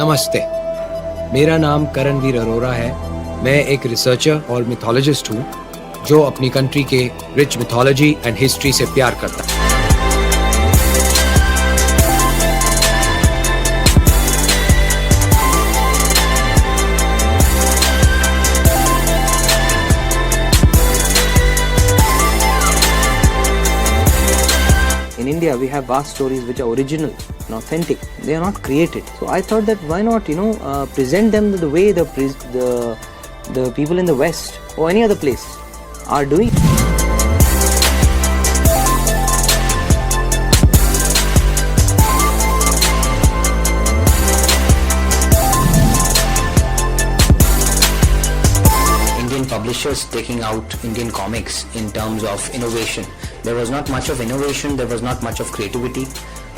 नमस्ते, मेरा नाम करणवीर अरोरा है। मैं एक रिसर्चर और मिथोलॉजिस्ट हूँ जो अपनी कंट्री के रिच मिथोलॉजी एंड हिस्ट्री से प्यार करता है। In India, we have vast stories which are original and authentic. They are not created. So I thought that why not, present them the way the people in the West or any other place are doing. Indian publishers taking out Indian comics in terms of innovation. There was not much of innovation, there was not much of creativity.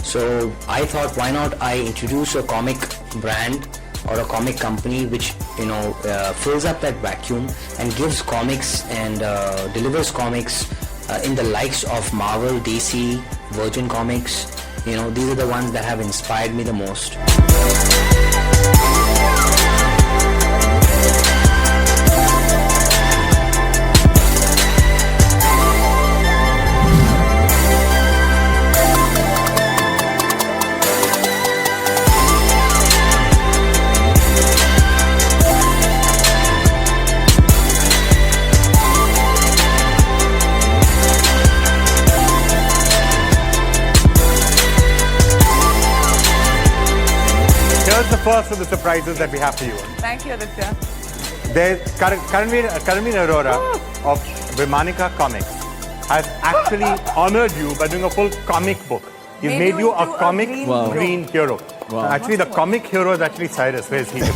So I thought, why not I introduce a comic brand or a comic company which fills up that vacuum and gives comics and delivers comics in the likes of Marvel, DC, Virgin Comics. These are the ones that have inspired me the most. Here's the first of the surprises that we have for you. Thank you, Aditya. There's Karanveer Arora of Vimanika Comics has actually honored you by doing a full comic book. He's made you a comic green hero. Wow. Actually, the comic hero is actually Cyrus. Where is he? We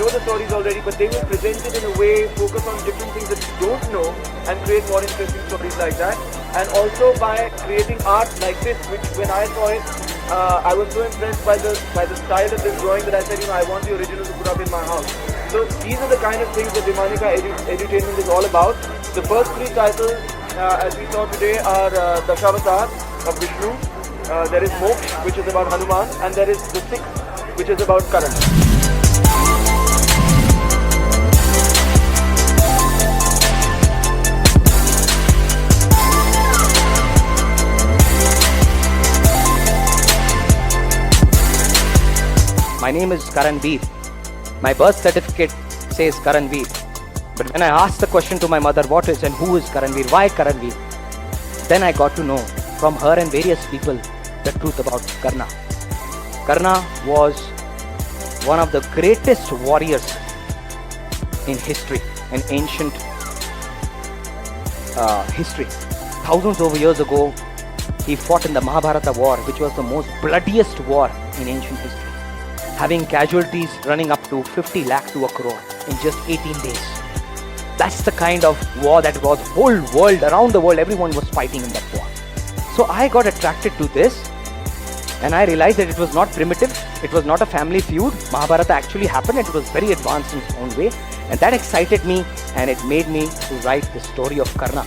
know the stories already, but they will present it in a way, focus on different things that you don't know and create more interesting stories like that. And also by creating art like this, which when I saw it, I was so impressed by the style of this drawing that I said, I want the original to put up in my house. So these are the kind of things that Vimanika Edutainment is all about. The first three titles, as we saw today, are Dashavatar of Vishnu. There is Moksha, which is about Hanuman, and there is the sixth, which is about Karan. My name is Karanveer. My birth certificate says Karanveer. But when I asked the question to my mother, what is and who is Karanveer, why Karanveer? Then I got to know from her and various people the truth about Karna. Karna was one of the greatest warriors in history, in ancient history. Thousands of years ago, he fought in the Mahabharata war, which was the most bloodiest war in ancient history, having casualties running up to 50 lakh to a crore in just 18 days. That's the kind of war that was whole world, around the world, everyone was fighting in that war. So I got attracted to this and I realized that it was not primitive, it was not a family feud. Mahabharata actually happened and it was very advanced in its own way, and that excited me and it made me to write the story of Karna.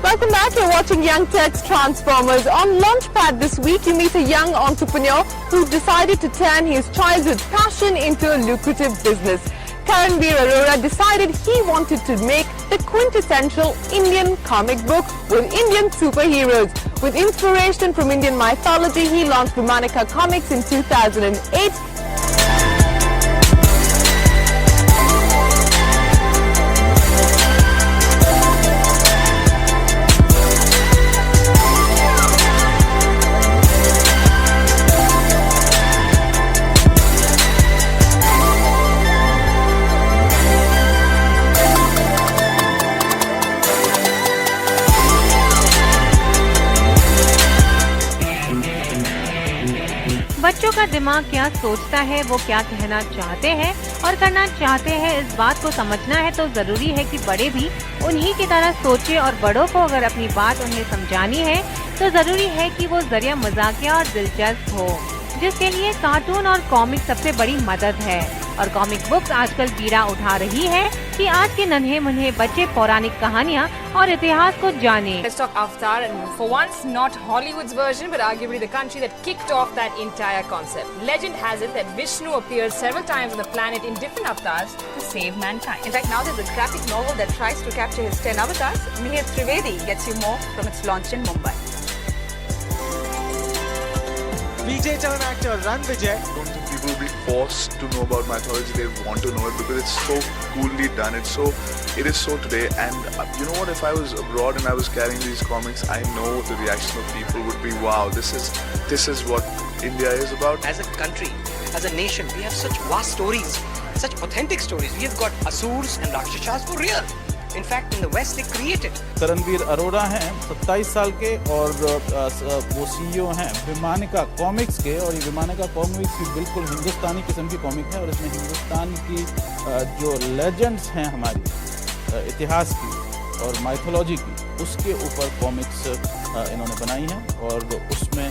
Welcome back. You're watching Young Tech's Transformers. On Launchpad this week, you meet a young entrepreneur who decided to turn his childhood passion into a lucrative business. Karanveer Arora decided he wanted to make the quintessential Indian comic book with Indian superheroes. With inspiration from Indian mythology, he launched Vimanika Comics in 2008. बच्चों का दिमाग क्या सोचता है, वो क्या कहना चाहते हैं और करना चाहते हैं, इस बात को समझना है तो जरूरी है कि बड़े भी उन्हीं की तरह सोचे। और बड़ों को अगर अपनी बात उन्हें समझानी है तो जरूरी है कि वो जरिया मजाकिया और दिलचस्प हो, जिसके लिए कार्टून और कॉमिक सबसे बड़ी मदद है। और कॉमिक बुक्स आजकल बीड़ा उठा रही है कि आज के नन्हे मुन्हे बच्चे पौराणिक कहानियाँ और इतिहास को जाने। Let's talk Avatar, and for once not Hollywood's version but arguably the country that kicked off that entire concept. Legend has it that Vishnu appears several times on the planet in different avatars to save mankind. In fact, now there's a graphic novel that tries to capture his 10 avatars. Mihir Trivedi gets you more from its launch in Mumbai. Vijay turned actor Ran Vijay. I don't think people will be forced to know about mythology. They want to know it because it's so coolly done. It is so today. And you know what? If I was abroad and I was carrying these comics, I know the reaction of people would be, "Wow, this is what India is about." As a country, as a nation, we have such vast stories, such authentic stories. We have got Asurs and Rakshasas for real. In fact, in the West, they created. Karanvir Arora हैं 27 साल के और वो CEO हैं विमानिका comics के। और ये विमानिका comics भी बिल्कुल हिंदुस्तानी किस्म की कॉमिक है और इसमें हिंदुस्तान की जो लेजेंड्स हैं हमारी इतिहास की और माइथोलॉजी की, उसके ऊपर कॉमिक्स इन्होंने बनाई हैं। और उसमें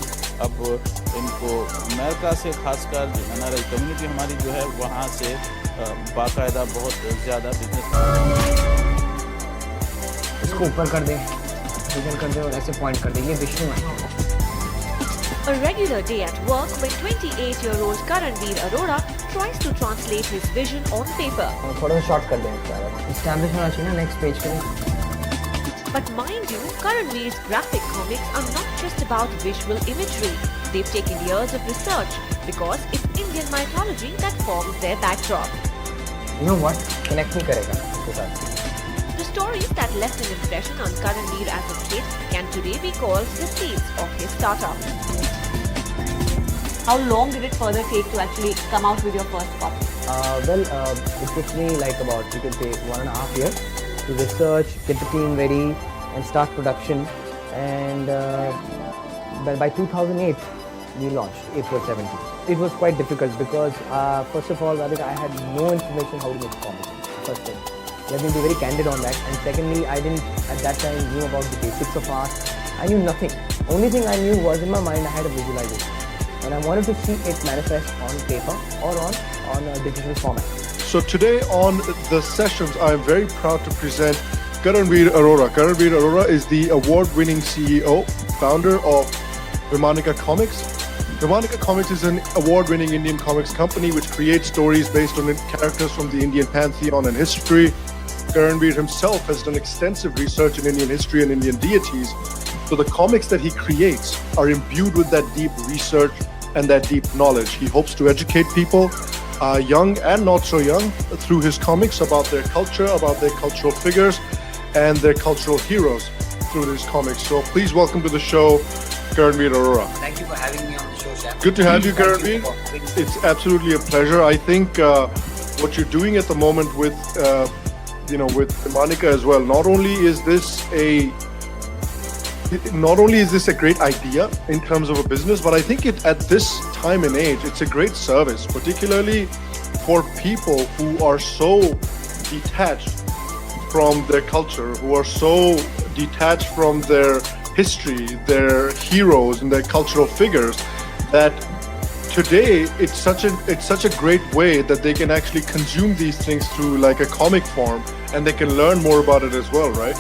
अब इनको अमेरिका से खासकर NRI कम्युनिटी हमारी जो है वहाँ से बाकायदा बहुत ज़्यादा बिजनेस इसको ऊपर कर दें, विजन कर दें और ऐसे पॉइंट कर दें। ये विष्णु है। A regular day at work when 28-year-old Karanveer Arora tries to translate his vision on paper. थोड़ा सा शॉर्ट कर दें, एस्टैब्लिश होना चाहिए ना नेक्स्ट पेज के लिए। But mind you, Karanveer's graphic comics are not just about visual imagery. They've taken years of research because it's Indian mythology that forms their backdrop. You know what? Connect नहीं करेगा इसके साथ। The stories that left an impression on Karanveer as a kid can today be called the seeds of his startup. How long did it further take to actually come out with your first copy? It took me like about, you could say, 1.5 years to research, get the team ready, and start production. And by 2008, we launched, April 17th. It was quite difficult because, first of all, I had no information how to make comics. First thing. Let me be very candid on that. And secondly, I didn't at that time knew about the basics of art. I knew nothing. Only thing I knew was in my mind I had a visualization, and I wanted to see it manifest on paper or on a digital format. So today on the sessions, I am very proud to present Karanveer Arora. Karanveer Arora is the award-winning CEO, founder of Vimanika Comics. Vimanika Comics is an award-winning Indian comics company which creates stories based on characters from the Indian pantheon and history. Karanveer himself has done extensive research in Indian history and Indian deities, so the comics that he creates are imbued with that deep research and that deep knowledge. He hopes to educate people, young and not so young, through his comics about their culture, about their cultural figures and their cultural heroes through his comics. So please welcome to the show, Karanveer Arora. Thank you for having me on the show, Chef. Good to have you, Karanveer. It's absolutely a pleasure. I think what you're doing at the moment with with Vimanika as well. Not only is this a great idea in terms of a business, but I think at this time and age, it's a great service, particularly for people who are so detached from their culture, who are so detached from their history, their heroes and their cultural figures, that today it's such a great way that they can actually consume these things through like a comic form, and they can learn more about it as well, right?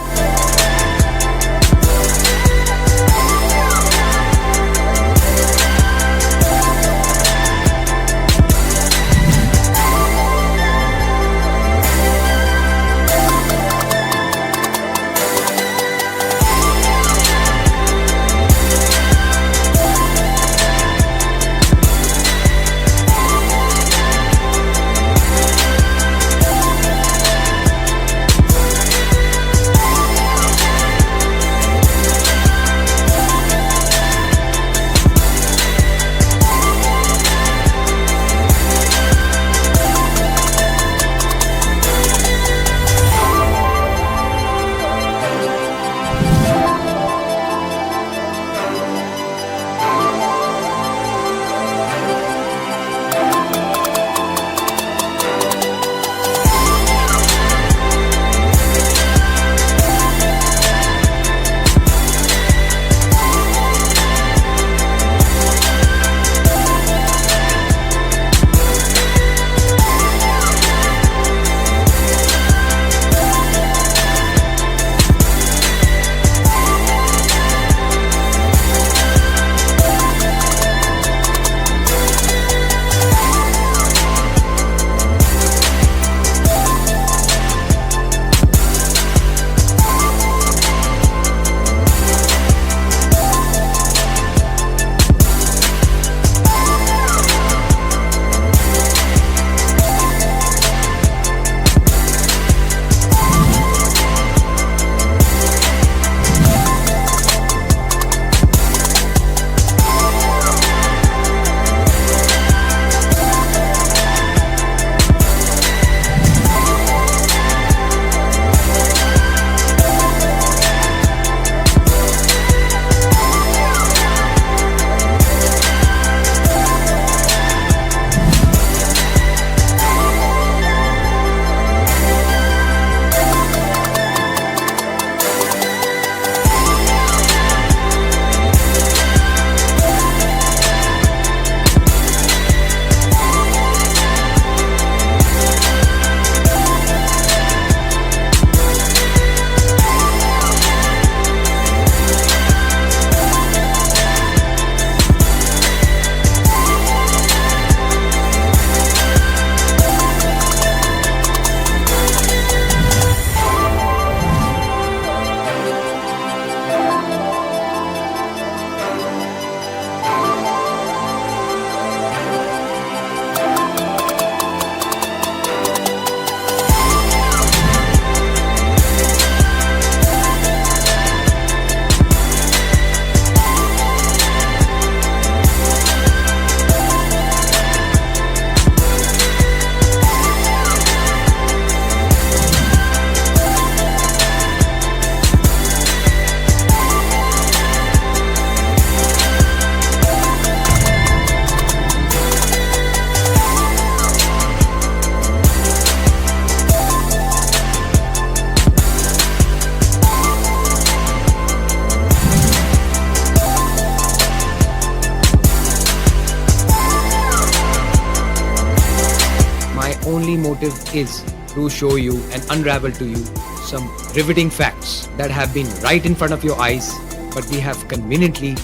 only motive is to show you and unravel to you some riveting facts that have been right in front of your eyes, but we have conveniently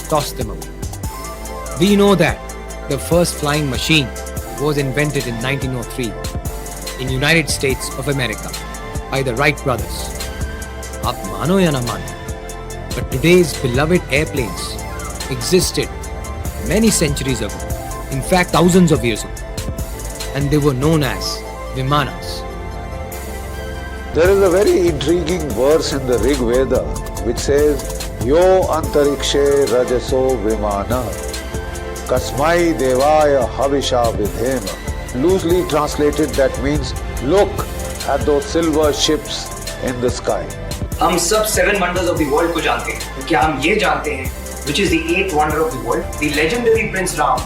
tossed them away. We know that the first flying machine was invented in 1903 in United States of America by the Wright brothers. Aap mano ya na mano, but today's beloved airplanes existed many centuries ago, in fact thousands of years ago, and they were known as Vimanas. There is a very intriguing verse in the Rig Veda which says, Yo antarikshe rajaso vimana, kasmai devaya havisha vidhema. Loosely translated, that means, look at those silver ships in the sky. हम सब 7 wonders of the world को जानते हैं, तो क्या हम ये जानते हैं which is the 8th wonder of the world? The legendary Prince Ram,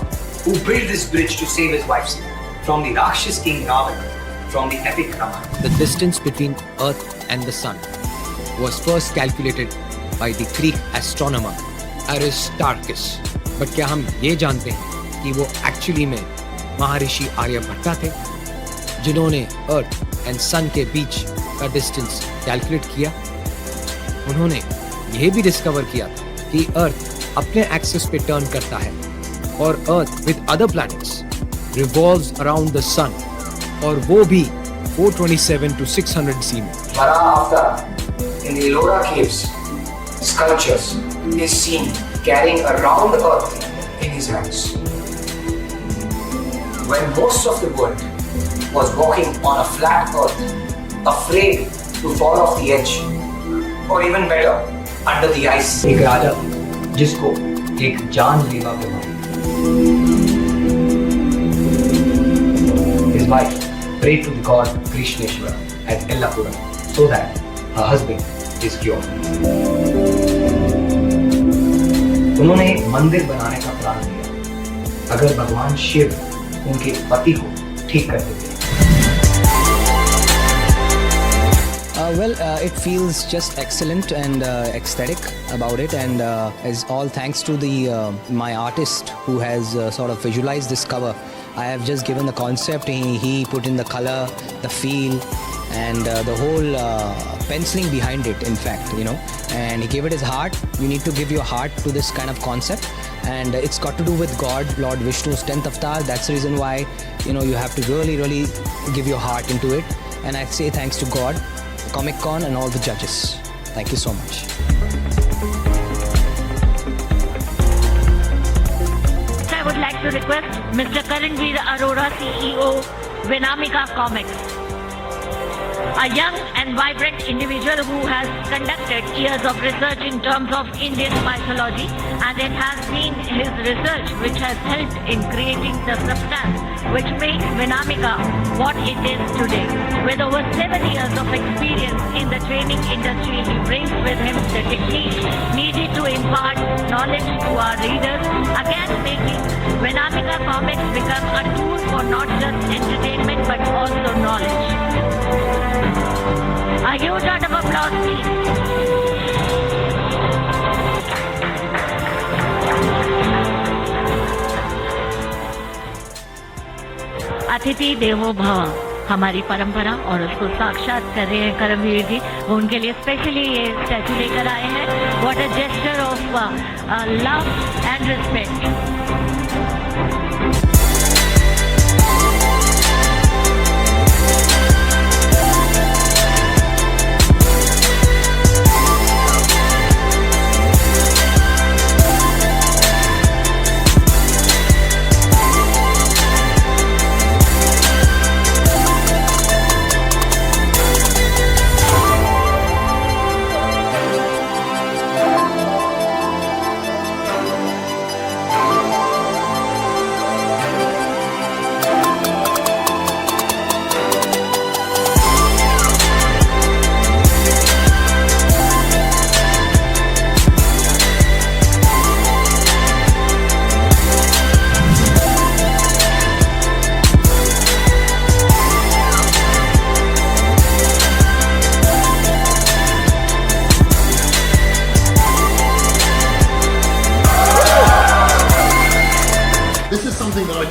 who built this bridge to save his wife from the Rakshas King Ravan, from the epic Ramayana. The distance between Earth and the Sun was first calculated by the Greek astronomer Aristarchus. But क्या हम ये जानते हैं कि वो actually में महर्षि आर्यभट्ट थे, जिन्होंने अर्थ एंड सन के बीच का डिस्टेंस कैलकुलेट किया? उन्होंने यह भी डिस्कवर किया था कि अर्थ अपने एक्सिस पे टर्न करता है और earth with other planets revolves around the sun, और वो भी 427 to 600 C में. Bharatya in the Ellora caves, sculptures is seen carrying a round earth in his hands. When most of the world was walking on a flat earth, afraid to fall off the edge, or even better, under the ice. एक राजा जिसको एक जानलेवा बीमारी. His wife prayed to the god Krishneshwara at Ellapuram so that her husband is cured. उन्होंने एक मंदिर बनाने का प्लान किया अगर भगवान शिव उनके पति को ठीक कर देते. It feels just excellent and ecstatic about it, and is all thanks to my artist who has sort of visualized this cover. I have just given the concept, he put in the color, the feel, and the whole penciling behind it, in fact, and he gave it his heart. You need to give your heart to this kind of concept, and it's got to do with God, Lord Vishnu's 10th avatar. That's the reason why, you have to really, really give your heart into it, and I say thanks to God, Comic Con, and all the judges. Thank you so much. I would like to request Mr. Karanveer Arora, CEO, Vimanika Comics, a young and vibrant individual who has conducted years of research in terms of Indian mythology, and it has been his research which has helped in creating the substance which makes Vimanika what it is today. With over 7 years of experience in the training industry, he brings with him the techniques needed to impart knowledge to our readers, again making Vimanika Comics become a tool for not just entertainment but also knowledge. A huge round of applause, please. अतिथि देवो भव, हमारी परंपरा और उसको साक्षात कर रहे हैं करमवीर जी. वो उनके लिए स्पेशली ये स्टैचू लेकर आए हैं. What a gesture of love and respect.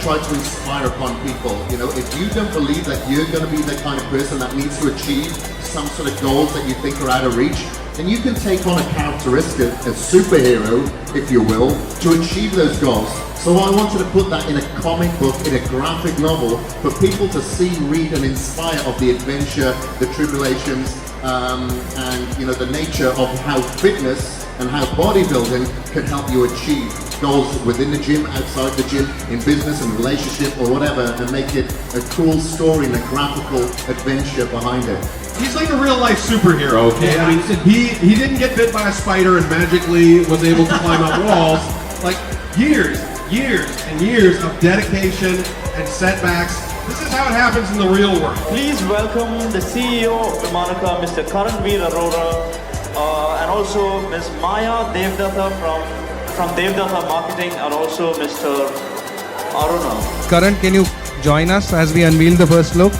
try to inspire upon people. You know, if you don't believe that you're going to be the kind of person that needs to achieve some sort of goals that you think are out of reach, then you can take on a characteristic, a superhero, if you will, to achieve those goals. So I wanted to put that in a comic book, in a graphic novel, for people to see, read, and inspire of the adventure, the tribulations, and you know, the nature of how fitness and how bodybuilding can help you achieve goals within the gym, outside the gym, in business and relationship or whatever, and make it a cool story and a graphical adventure behind it. He's like a real life superhero, okay? I mean, he didn't get bit by a spider and magically was able to climb up walls. Like years and years of dedication and setbacks. This is how it happens in the real world. Please welcome the CEO of Vimanika, Mr. Karanveer Arora, and also Ms. Maya Devdatta from Devdatta Marketing, and also Mr. Aruna. Karan, can you join us as we unveil the first look?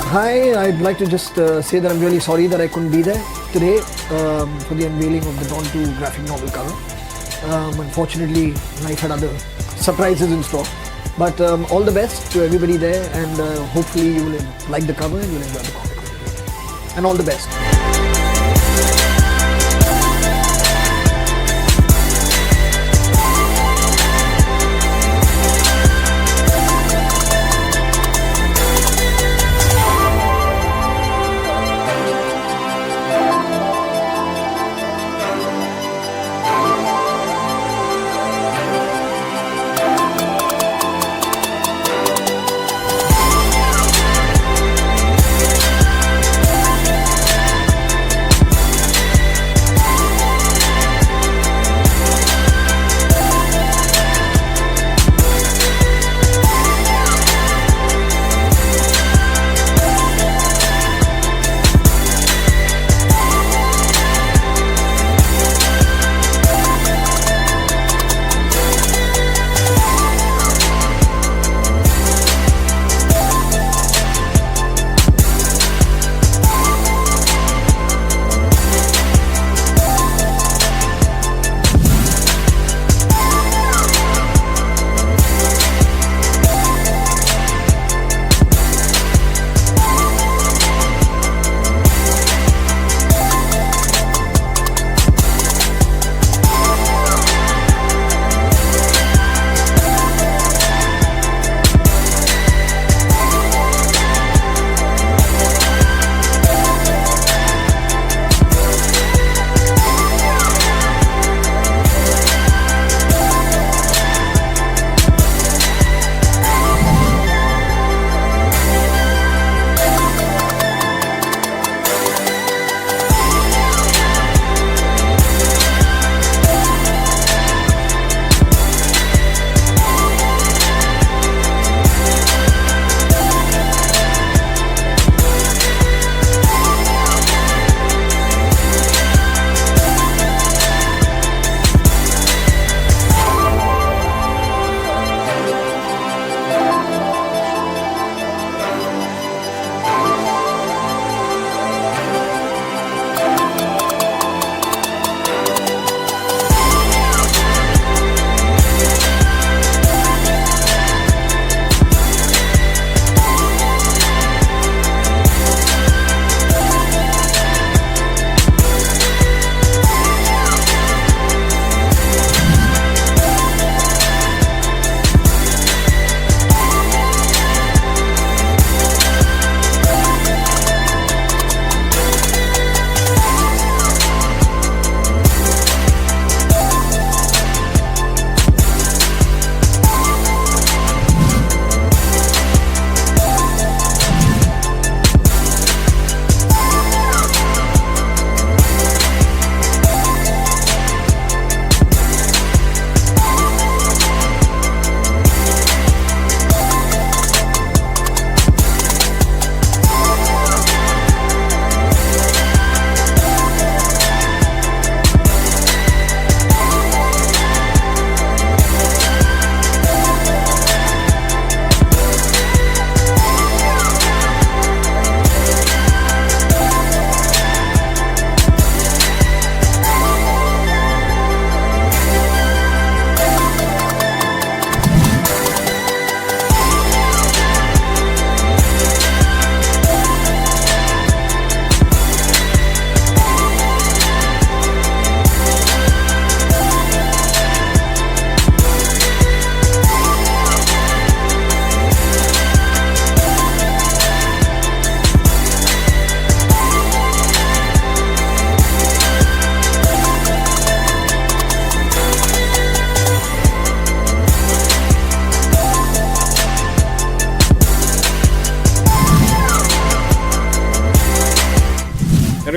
Hi, I'd like to just say that I'm really sorry that I couldn't be there today for the unveiling of the Dawn 2 graphic novel cover. Unfortunately, life had other surprises in store. But all the best to everybody there, and hopefully you will like the cover and you'll enjoy the comic. And all the best.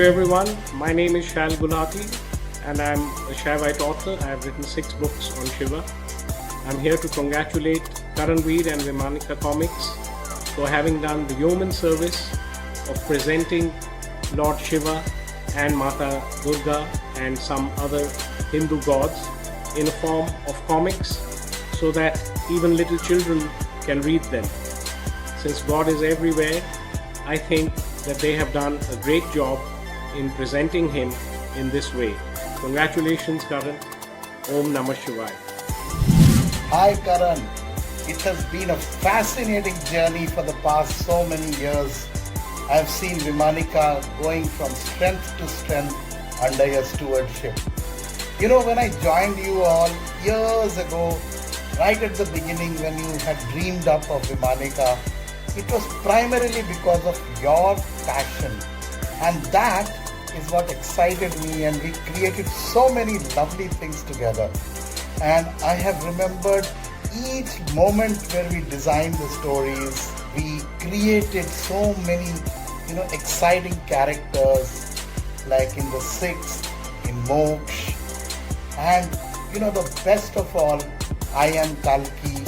Hello everyone, my name is Shal Gulati and I'm a Shaivite author. I have written 6 books on Shiva. I'm here to congratulate Karanveer and Vimanika Comics for having done the yeoman service of presenting Lord Shiva and Mata Durga and some other Hindu gods in a form of comics so that even little children can read them. Since God is everywhere, I think that they have done a great job in presenting him in this way. Congratulations, Karan. Om Namah Shivaya. Hi Karan, it has been a fascinating journey for the past so many years. I've seen Vimanika going from strength to strength under your stewardship. You know, when I joined you all years ago, right at the beginning when you had dreamed up of Vimanika, it was primarily because of your passion. And that is what excited me, and we created so many lovely things together. And I have remembered each moment where we designed the stories. We created so many, exciting characters, like in the Sixth, in Moksh. And, the best of all, I am Kalki.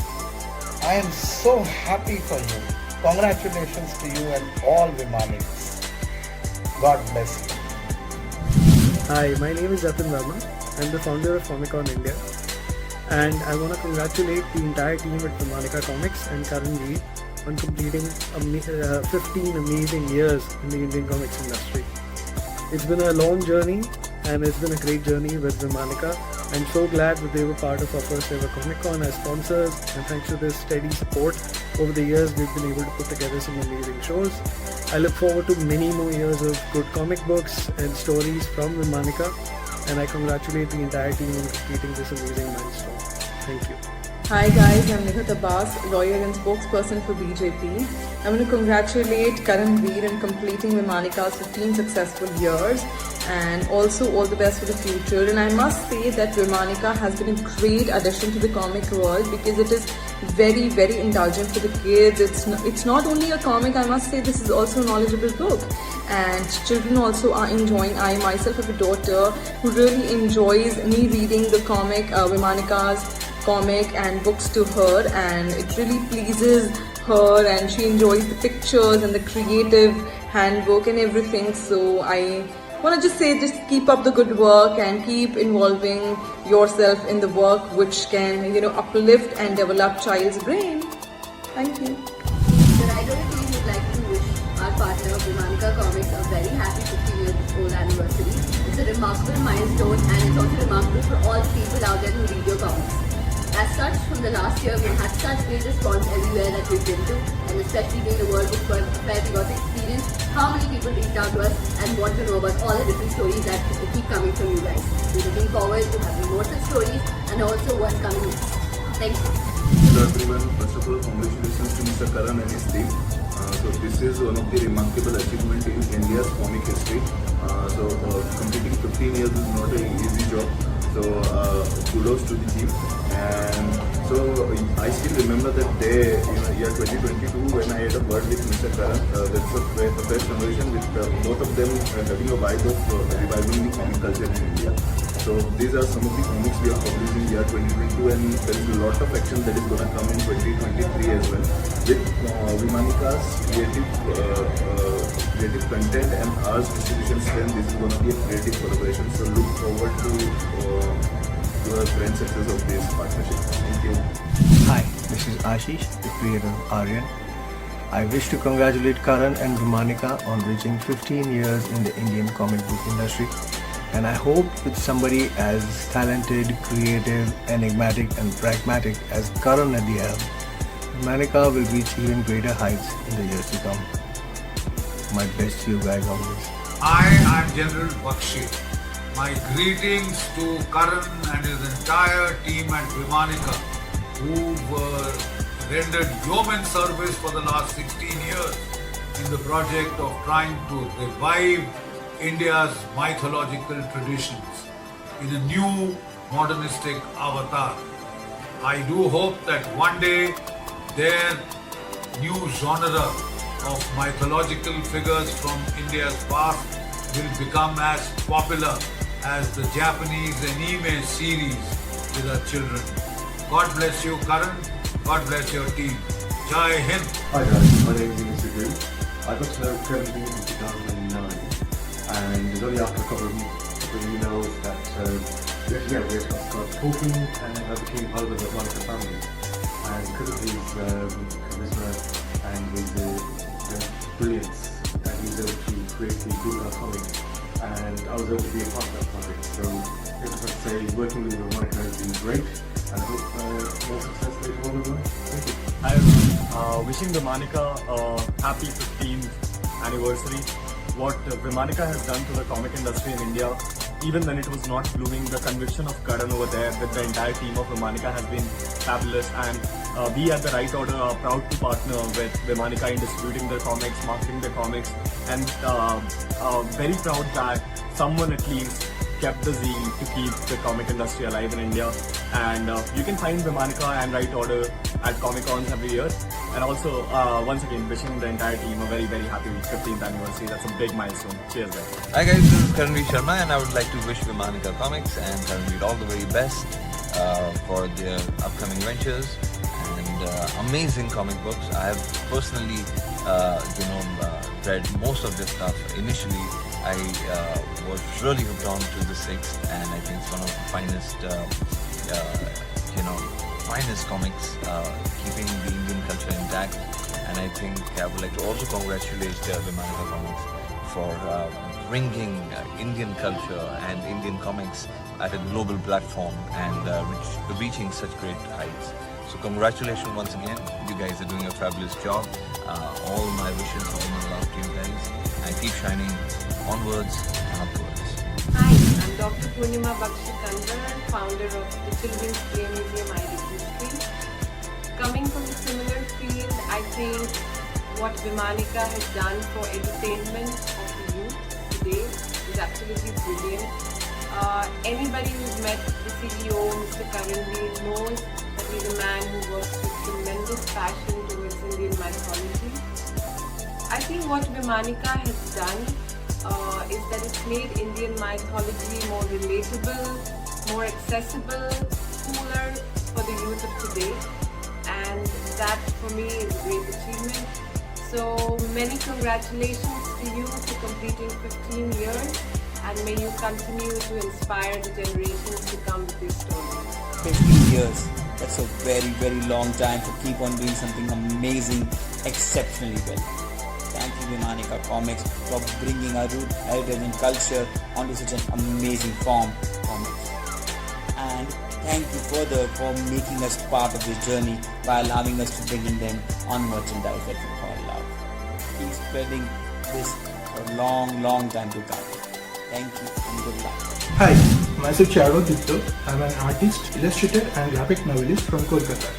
I am so happy for you. Congratulations to you and all Vimaniks. God bless you. Hi, my name is Jatin Verma. I'm the founder of Comic-Con India. And I want to congratulate the entire team at Vimanika Comics and Karanveer on completing 15 amazing years in the Indian comics industry. It's been a long journey and it's been a great journey with Vimanika. I'm so glad that they were part of our first ever Comic-Con as sponsors, and thanks to their steady support over the years we've been able to put together some amazing shows. I look forward to many more years of good comic books and stories from Vimanika, and I congratulate the entire team on completing this amazing milestone. Thank you. Hi guys, I'm Nikhat Abbas, lawyer and spokesperson for BJP. I want to congratulate Karanveer on completing Vimanika's 15 successful years, and also all the best for the future. And I must say that Vimanika has been a great addition to the comic world because it is very, very indulgent for the kids. It's not only a comic, I must say this is also a knowledgeable book. And children also are enjoying. I myself have a daughter who really enjoys me reading the comic, Vimanika's comic and books to her, and it really pleases her, and she enjoys the pictures and the creative handbook and everything. So I want to just say, just keep up the good work and keep involving yourself in the work which can, uplift and develop child's brain. Thank you. The Rider team would like to wish our partner Vimanika Comics a very happy 50-year-old anniversary. It's a remarkable milestone, and it's also remarkable for all the people out there who read your comics. As such, from the last year, we've had such great response everywhere that we've been to, and especially during the World Book Fair, we got to experience how many people reached out to us and want to know about all the different stories that keep coming from you guys. We're looking forward to having more such stories and also what's coming next. Thank you. Hello everyone. First of all, congratulations to Mr. Karan and his team. So this is one of the remarkable achievements in India's comic history. Completing 15 years is not an easy job. So kudos to the team. And so I still remember that day, year 2022, when I had a word with Mr. Karan. That's the first conversation with both of them having a vibe of reviving the comic culture in India. So these are some of the comics we are publishing in year 2022, and there is a lot of action that is going to come in 2023 as well. With Vimanika's creative content and ours distribution strength, this is going to be a creative collaboration. So look forward to a grand success of this partnership. Thank you. Hi, this is Ashish, the creator of Aryan. I wish to congratulate Karan and Vimanika on reaching 15 years in the Indian comic book industry. And I hope with somebody as talented, creative, enigmatic and pragmatic as Karan at the helm, Vimanika will reach even greater heights in the years to come. My best to you guys always. I am General Bakshi. My greetings to Karan and his entire team at Vimanika, who were rendered yeoman service for the last 16 years in the project of trying to revive India's mythological traditions in a new modernistic avatar. I do hope that one day their new genre of mythological figures from India's past will become as popular as the Japanese anime series with our children. God bless you, Karan. God bless your team. Jai Hind. Hi guys, my name is Agni Pariksha. I got to know Karan in 2009, and it was only after a couple of emails that we actually started talking, and I became part of the Vimanika family. And because of his charisma and his brilliance, and he was able to create the good comic, and I was able to be a part of that project. So I just want to say, working with Vimanika has been great, and I hope more success later on in life. Thank you. I'm wishing Vimanika a happy 15th anniversary. What Vimanika has done to the comic industry in India, even when it was not blooming, the conviction of Karan over there with the entire team of Vimanika has been fabulous, and we at the Right Order are proud to partner with Vimanika in distributing their comics, marketing their comics, and very proud that someone at least kept the zeal to keep the comic industry alive in India. And you can find Vimanika and Right Order at Comic Cons every year. And also, once again, wishing the entire team a very, very happy 15th anniversary. That's a big milestone. Cheers, guys. Hi guys, this is Karan Sharma, and I would like to wish Vimanika Comics and Karan all the very best for their upcoming ventures and amazing comic books. I have personally, read most of this stuff. Initially, I was really hooked on to the 6th, and I think it's one of the finest, finest comics, keeping the Indian culture intact. And I think I would like to also congratulate Vimanika Comics for bringing Indian culture and Indian comics at a global platform and reaching such great heights. So congratulations once again. You guys are doing a fabulous job. All my wishes, all my love to you guys, and keep shining onwards and upwards. Hi, I'm Dr. Purnima Bakshi-Kandar, founder of the Children's Play Museum History. Coming from a similar field, I think what Vimanika has done for entertainment of the youth today is absolutely brilliant. Anybody who's met the CEO, Mr. Karan knows that he's a man who works with tremendous passion towards Indian mythology. I think what Vimanika has done is that it's made Indian mythology more relatable, more accessible, cooler for the youth of today, and that for me is a great achievement. So many congratulations to you for completing 15 years, and may you continue to inspire the generations to come with your stories. 15 years, that's a very, very long time to keep on doing something amazing, exceptionally well. Thank you Vimanika Comics for bringing our root, heritage and culture onto such an amazing form, comics. And thank you further for making us part of this journey by allowing us to bring in them on merchandise that we all love. Keep spreading this for a long, long time to come. Thank you and good luck. Hi, myself Charva Gupta. I'm an artist, illustrator and graphic novelist from Kolkata.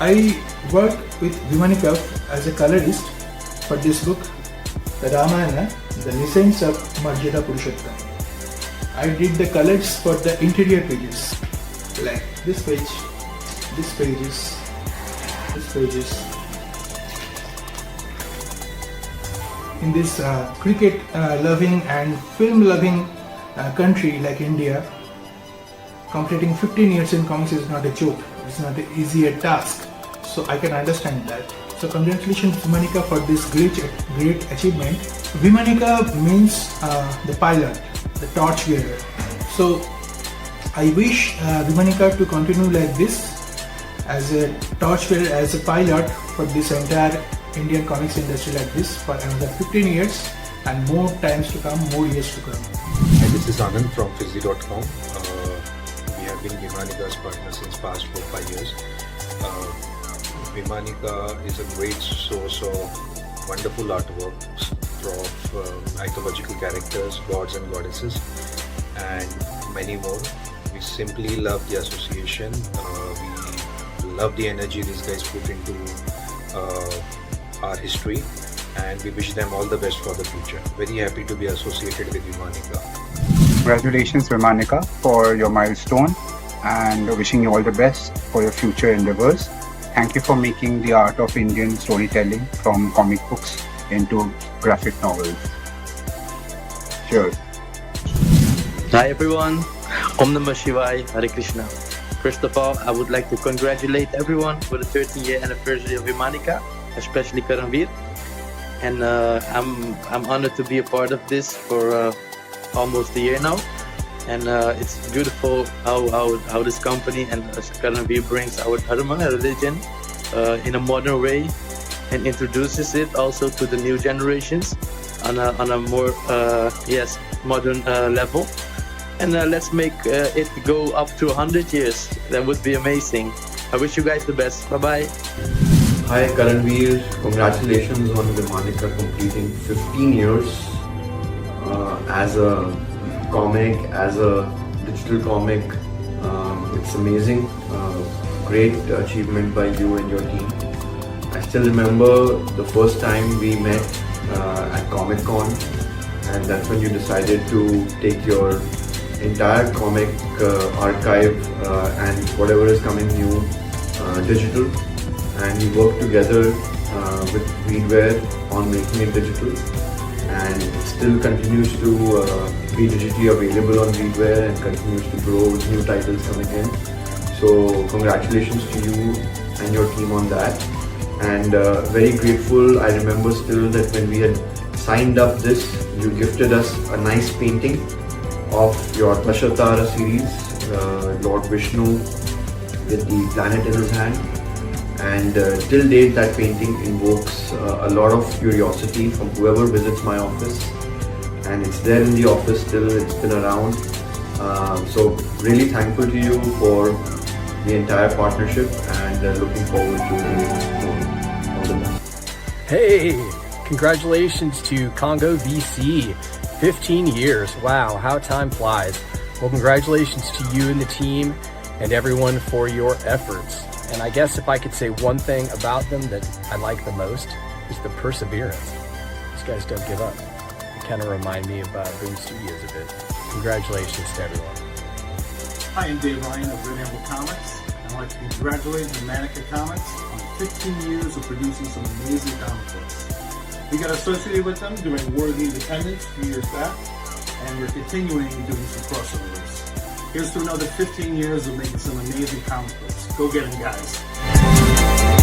I work with Vimanika as a colorist for this book, the Ramayana, the Descents of Marjada Purushottam. I did the colors for the interior pages, like this page, this pages, this pages. In this cricket loving and film loving country like India, completing 15 years in comics is not a joke. It's not an easy task. So I can understand that. So congratulations Vimanika for this great achievement. Vimanika means the pilot, the torch bearer. So I wish Vimanika to continue like this as a torch bearer, as a pilot for this entire Indian comics industry like this for another 15 years and more times to come, more years to come. Hi, this is Anand from Fizzy.com. We have been Vimanika's partner since past 4-5 years. Vimanika is a great source of wonderful artworks of mythological characters, gods and goddesses, and many more. We simply love the association. We love the energy these guys put into our history, and we wish them all the best for the future. Very happy to be associated with Vimanika. Congratulations Vimanika for your milestone, and wishing you all the best for your future endeavors. Thank you for making the art of Indian storytelling from comic books into graphic novels. Cheers. Hi everyone, Om Namah Shivaya, Hare Krishna. First of all, I would like to congratulate everyone for the 13-year anniversary of Vimanika, especially Karanveer. And I'm honored to be a part of this for almost a year now. And it's beautiful how this company and Karanveer brings our dharma, religion, in a modern way, and introduces it also to the new generations on a more modern level. And let's make it go up to 100 years. That would be amazing. I wish you guys the best. Bye-bye. Hi Karanveer, congratulations on Vimanika completing 15 years as a comic, as a digital comic. It's amazing. Great achievement by you and your team. I still remember the first time we met at Comic Con, and that's when you decided to take your entire comic archive and whatever is coming new digital, and we worked together with Readware on making it digital, and it still continues to be digitally available on Readware and continues to grow with new titles coming in. So congratulations to you and your team on that, and very grateful. I remember still that when we had signed up this, you gifted us a nice painting of your Dashatara series, Lord Vishnu with the planet in his hand, and till date that painting invokes a lot of curiosity from whoever visits my office, and it's there in the office still. It's been around, so really thankful to you for the entire partnership, and looking forward to more. All the best. Hey, congratulations to Congo VC. 15 years. Wow, how time flies. Well, congratulations to you and the team and everyone for your efforts. And I guess if I could say one thing about them that I like the most is the perseverance. These guys don't give up. They kind of remind me of Boom Studios a bit. Congratulations to everyone. Hi, I'm Dave Ryan of IndianComics. I'd like to congratulate Vimanika Comics on 15 years of producing some amazing comic books. We got associated with them doing War of the Independence a few years back, and we're continuing doing some crossovers. Here's to another 15 years of making some amazing comic books. Go get them, guys.